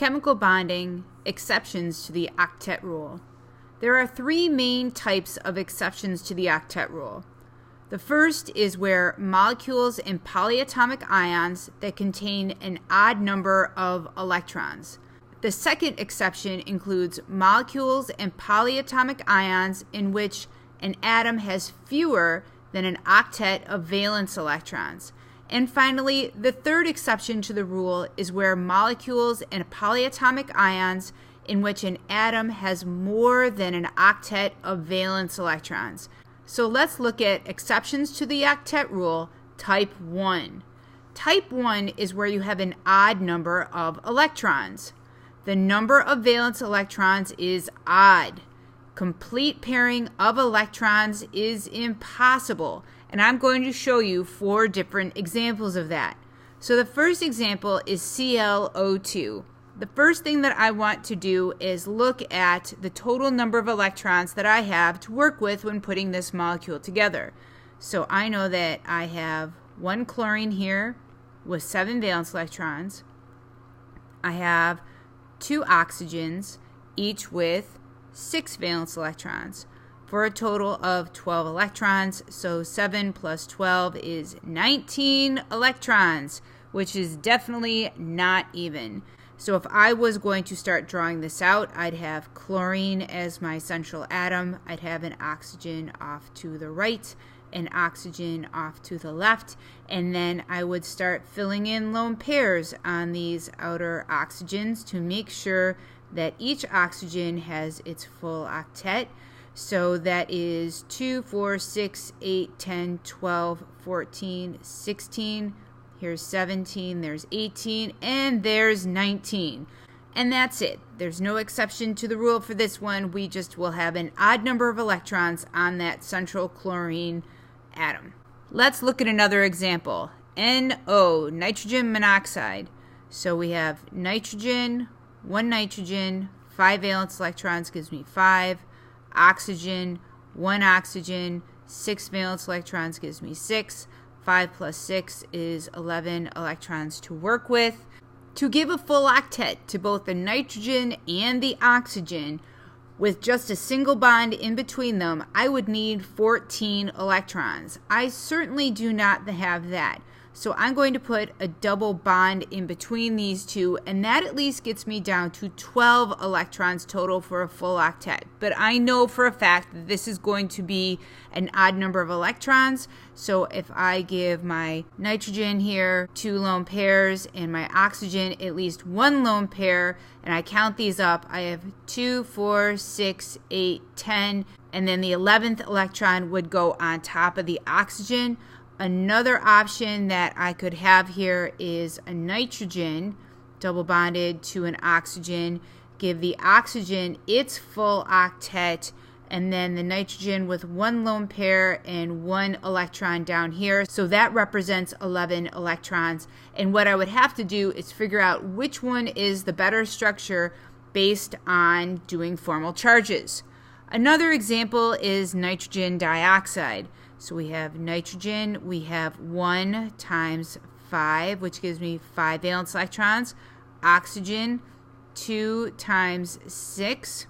Chemical bonding, exceptions to the octet rule. There are three main types of exceptions to the octet rule. The first is where molecules in polyatomic ions that contain an odd number of electrons. The second exception includes molecules and polyatomic ions in which an atom has fewer than an octet of valence electrons. And finally, the third exception to the rule is where molecules and polyatomic ions in which an atom has more than an octet of valence electrons. So let's look at exceptions to the octet rule, type 1. Type 1 is where you have an odd number of electrons. The number of valence electrons is odd. Complete pairing of electrons is impossible, and I'm going to show you 4 different examples of that. So the first example is ClO2. The first thing that I want to do is look at the total number of electrons that I have to work with when putting this molecule together. So I know that I have 1 chlorine here with 7 valence electrons. I have 2 oxygens, each with 6 valence electrons, for a total of 12 electrons. So 7 plus 12 is 19 electrons, which is definitely not even. So if I was going to start drawing this out, I'd have chlorine as my central atom. I'd have an oxygen off to the right, an oxygen off to the left, and then I would start filling in lone pairs on these outer oxygens to make sure that each oxygen has its full octet. So that is 2, 4, 6, 8, 10, 12, 14, 16. Here's 17, there's 18, and there's 19. And that's it. There's no exception to the rule for this one. We just will have an odd number of electrons on that central chlorine atom. Let's look at another example. NO, nitrogen monoxide. So we have nitrogen, 1 nitrogen, 5 valence electrons gives me 5. Oxygen, 1 oxygen, 6 valence electrons gives me 6. 5 plus 6 is 11 electrons to work with. To give a full octet to both the nitrogen and the oxygen with just a single bond in between them, I would need 14 electrons. I certainly do not have that. So I'm going to put a double bond in between these two, and that at least gets me down to 12 electrons total for a full octet. But I know for a fact that this is going to be an odd number of electrons. So if I give my nitrogen here 2 lone pairs and my oxygen at least 1 lone pair, and I count these up, I have 2, 4, 6, 8, 10, and then the 11th electron would go on top of the oxygen. Another option that I could have here is a nitrogen double bonded to an oxygen, give the oxygen its full octet, and then the nitrogen with 1 lone pair and 1 electron down here. So that represents 11 electrons. And what I would have to do is figure out which one is the better structure based on doing formal charges. Another example is nitrogen dioxide. So we have nitrogen, we have 1 times 5, which gives me 5 valence electrons. Oxygen, 2 times 6,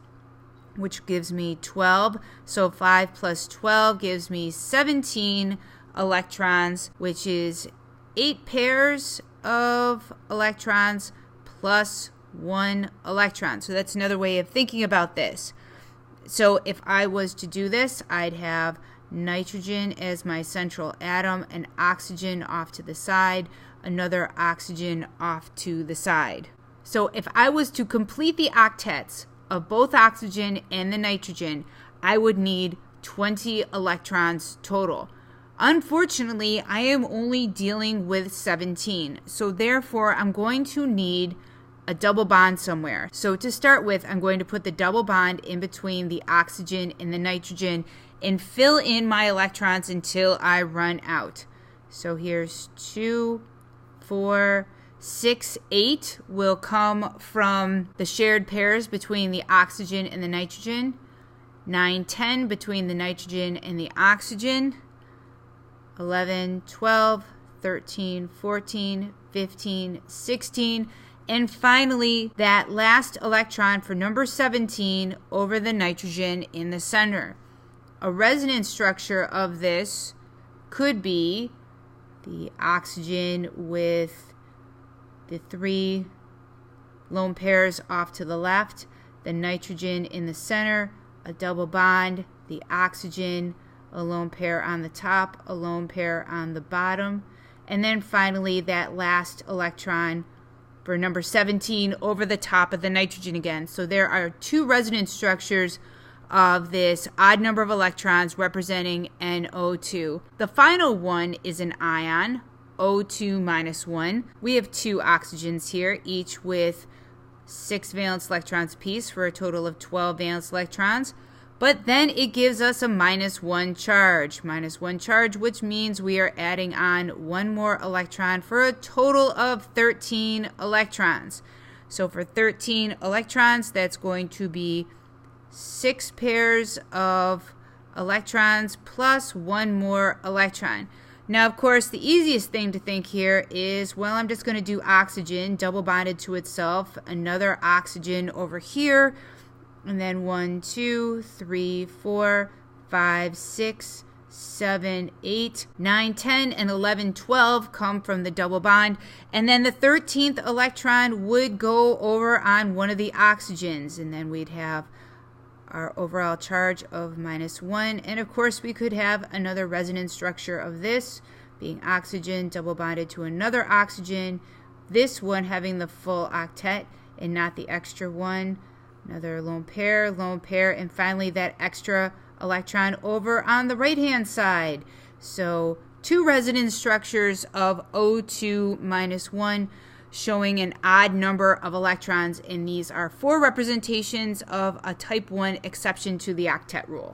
which gives me 12. So 5 plus 12 gives me 17 electrons, which is 8 pairs of electrons plus 1 electron. So that's another way of thinking about this. So if I was to do this, I'd have nitrogen as my central atom, an oxygen off to the side, another oxygen off to the side. So if I was to complete the octets of both oxygen and the nitrogen, I would need 20 electrons total. Unfortunately, I am only dealing with 17, so therefore I'm going to need a double bond somewhere. So to start with, I'm going to put the double bond in between the oxygen and the nitrogen and fill in my electrons until I run out. So here's 2, 4, 6, 8 will come from the shared pairs between the oxygen and the nitrogen. 9, 10 between the nitrogen and the oxygen. 11, 12, 13, 14, 15, 16. And finally, that last electron for number 17 over the nitrogen in the center. A resonance structure of this could be the oxygen with the 3 lone pairs off to the left, the nitrogen in the center, a double bond, the oxygen, a lone pair on the top, a lone pair on the bottom, and then finally that last electron for number 17 over the top of the nitrogen again. So there are 2 resonance structures of this odd number of electrons representing NO2. The final one is an ion, O2 minus 1. We have 2 oxygens here, each with 6 valence electrons apiece for a total of 12 valence electrons. But then it gives us a -1 charge. -1 charge, which means we are adding on 1 more electron for a total of 13 electrons. So for 13 electrons, that's going to be 6 pairs of electrons plus 1 more electron. Now, of course, the easiest thing to think here is, well, I'm just going to do oxygen double bonded to itself, another oxygen over here, and then 1, 2, 3, 4, 5, 6, 7, 8, 9, 10, and 11, 12 come from the double bond. And then the 13th electron would go over on one of the oxygens, and then we'd have our overall charge of -1. And of course, we could have another resonance structure of this being oxygen double bonded to another oxygen, this one having the full octet and not the extra one, another lone pair, and finally that extra electron over on the right hand side. So 2 resonance structures of O2 minus 1 showing an odd number of electrons, and these are 4 representations of a type 1 exception to the octet rule.